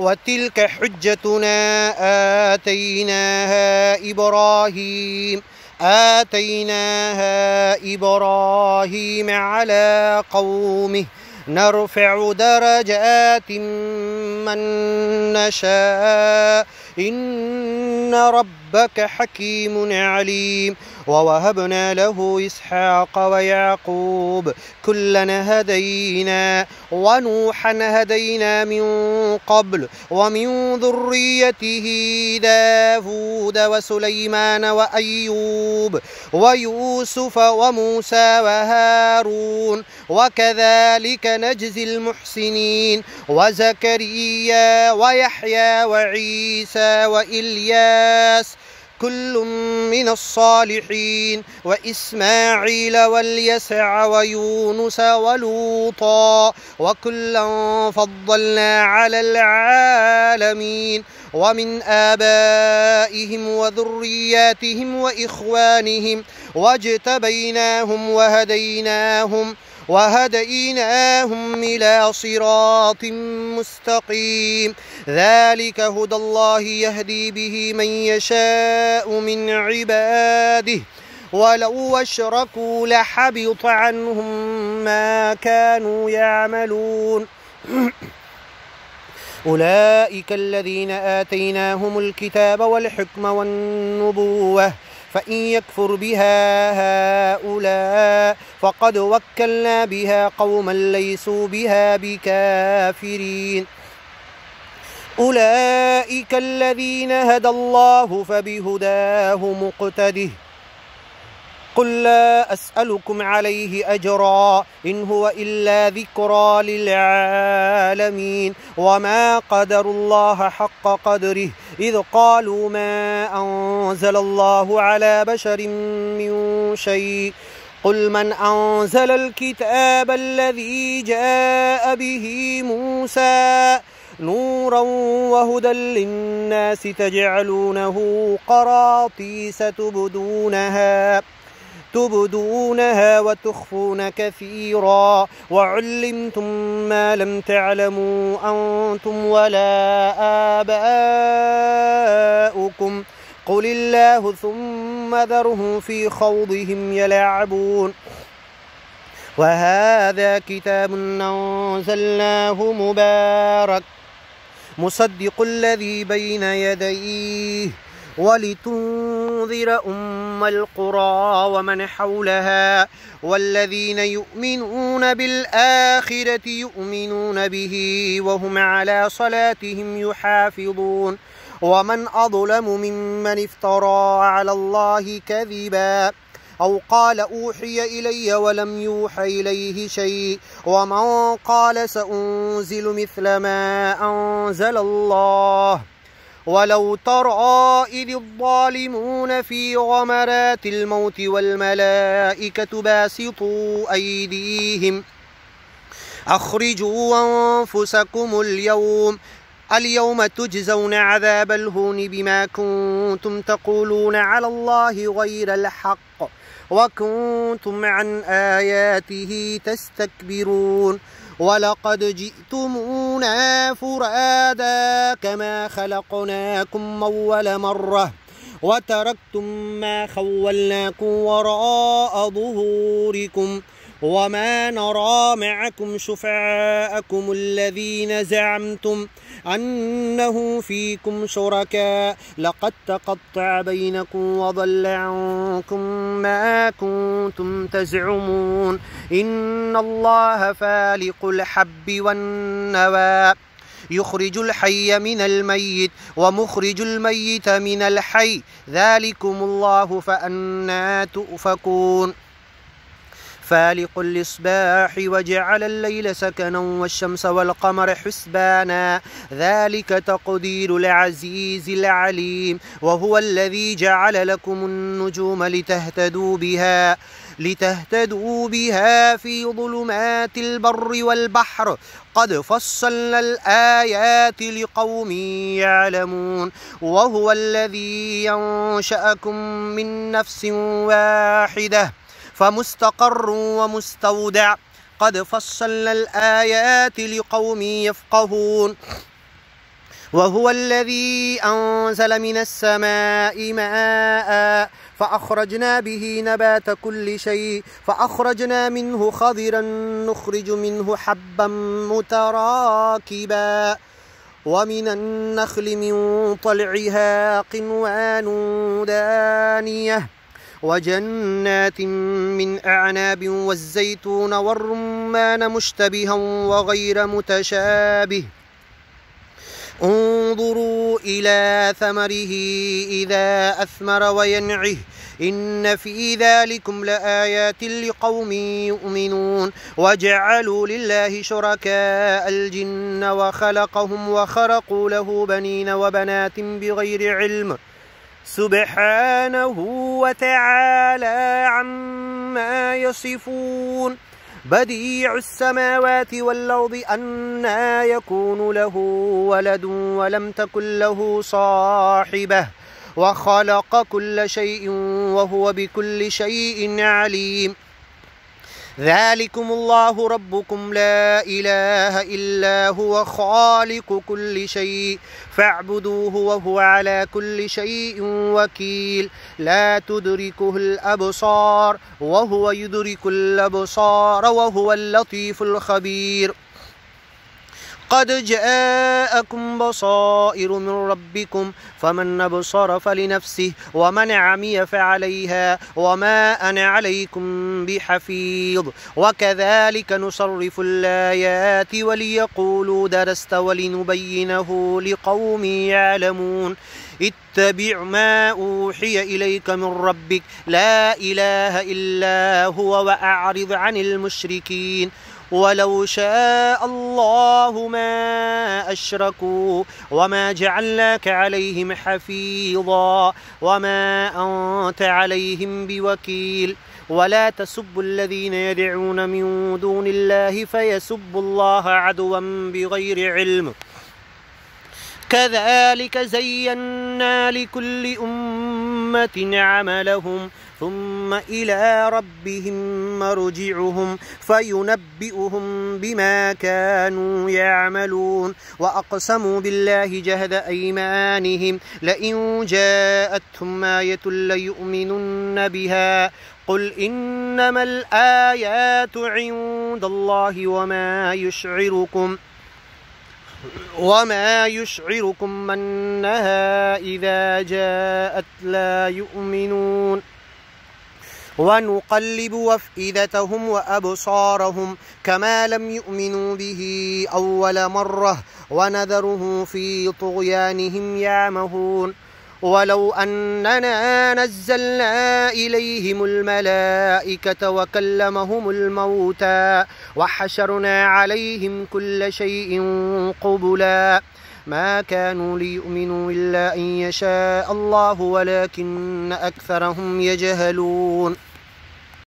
وتلك حجتنا آتيناها إبراهيم على قومه نرفع درجات من نشاء إن ربك حكيم عليم. ووهبنا له إسحاق ويعقوب كلا هدينا ونوحا هدينا من قبل ومن ذريته داود وسليمان وأيوب ويوسف وموسى وهارون وكذلك نجزي المحسنين وزكريا ويحيى وعيسى وإلياس كل من الصالحين وإسماعيل واليسع ويونس ولوطا وكلا فضلنا على العالمين ومن آبائهم وذرياتهم وإخوانهم واجتبيناهم وهديناهم إلى صراط مستقيم. ذلك هدى الله يهدي به من يشاء من عباده ولو أشركوا لحبط عنهم ما كانوا يعملون. أولئك الذين آتيناهم الكتاب والحكم والنبوة فإن يكفر بها هؤلاء فقد وكلنا بها قوما ليسوا بها بكافرين. أولئك الذين هدى الله فبهداه مقتده. قل لا أسألكم عليه أجرا إن هو إلا ذكرى للعالمين وما قدروا الله حق قدره إذ قالوا ما أنزل الله على بشر من شيء قل من أنزل الكتاب الذي جاء به موسى نورا وهدى للناس تجعلونه قراطيس تبدونها وتخفون كثيرا وعلمتم ما لم تعلموا أنتم ولا آباؤكم قل الله ثم ذرهم في خوضهم يلعبون. وهذا كتاب أنزلناه مبارك مصدق الذي بين يديه ولتنذر أم القرى ومن حولها والذين يؤمنون بالآخرة يؤمنون به وهم على صلاتهم يحافظون. ومن أظلم ممن افترى على الله كذبا أو قال أوحي إلي ولم يوحى إليه شيء ومن قال سأنزل مثل ما أنزل الله. ولو ترى إذ الظالمون في غمرات الموت والملائكة باسطوا أيديهم أخرجوا أنفسكم اليوم تجزون عذاب الهون بما كنتم تقولون على الله غير الحق وكنتم عن آياته تستكبرون. ولقد جئتمونا فرادا كما خلقناكم أول مرة وتركتم ما خولناكم وراء ظهوركم وما نرى معكم شفعاءكم الذين زعمتم أنه فيكم شركاء لقد تقطع بينكم وضل عنكم ما كنتم تزعمون إن الله فالق الحب والنوى يخرج الحي من الميت ومخرج الميت من الحي ذلكم الله فأنى تؤفكون. فالق الإصباح وجعل الليل سكنا والشمس والقمر حسبانا ذلك تقدير العزيز العليم. وهو الذي جعل لكم النجوم لتهتدوا بها في ظلمات البر والبحر قد فصلنا الآيات لقوم يعلمون. وهو الذي ينشأكم من نفس واحدة فمستقر ومستودع قد فصلنا الآيات لقوم يفقهون. وهو الذي أنزل من السماء ماء فأخرجنا به نبات كل شيء فأخرجنا منه خضرا نخرج منه حبا متراكبا ومن النخل من طلعها قنوان دانية وجنات من أعناب والزيتون والرمان مشتبها وغير متشابه انظروا إلى ثمره إذا أثمر وينعه إن في ذلكم لآيات لقوم يؤمنون وجعلوا لله شركاء الجن وخلقهم وخرقوا له بنين وبنات بغير علم سبحانه وتعالى عما يصفون بديع السماوات والأرض أنى يكون له ولد ولم تكن له صاحبة وخلق كل شيء وهو بكل شيء عليم ذلكم الله ربكم لا إله إلا هو خالق كل شيء فاعبدوه وهو على كل شيء وكيل لا تدركه الأبصار وهو يدرك الأبصار وهو اللطيف الخبير قد جاءكم بصائر من ربكم فمن أبصر فلنفسه ومن عمي فعليها وما أنا عليكم بحفيظ وكذلك نصرف الآيات وليقولوا درست ولنبينه لقوم يعلمون اتبع ما أوحي إليك من ربك لا إله إلا هو وأعرض عن المشركين ولو شاء الله ما أشركوا وما جعلناك عليهم حفيظا وما أنت عليهم بوكيل ولا تسبوا الذين يدعون من دون الله فيسبوا الله عدوا بغير علم كذلك زينا لكل أمة عملهم ثم إلى ربهم مرجعهم فينبئهم بما كانوا يعملون وأقسموا بالله جهد أيمانهم لئن جاءتهم آية ليؤمنن بها قل إنما الآيات عند الله وما يشعركم أنها إذا جاءت لا يؤمنون ونقلب أفئدتهم وأبصارهم كما لم يؤمنوا به أول مرة ونذرهم في طغيانهم يعمهون ولو أننا نزلنا إليهم الملائكة وكلمهم الموتى وحشرنا عليهم كل شيء قبلا ما كانوا ليؤمنوا إلا أن يشاء الله ولكن أكثرهم يجهلون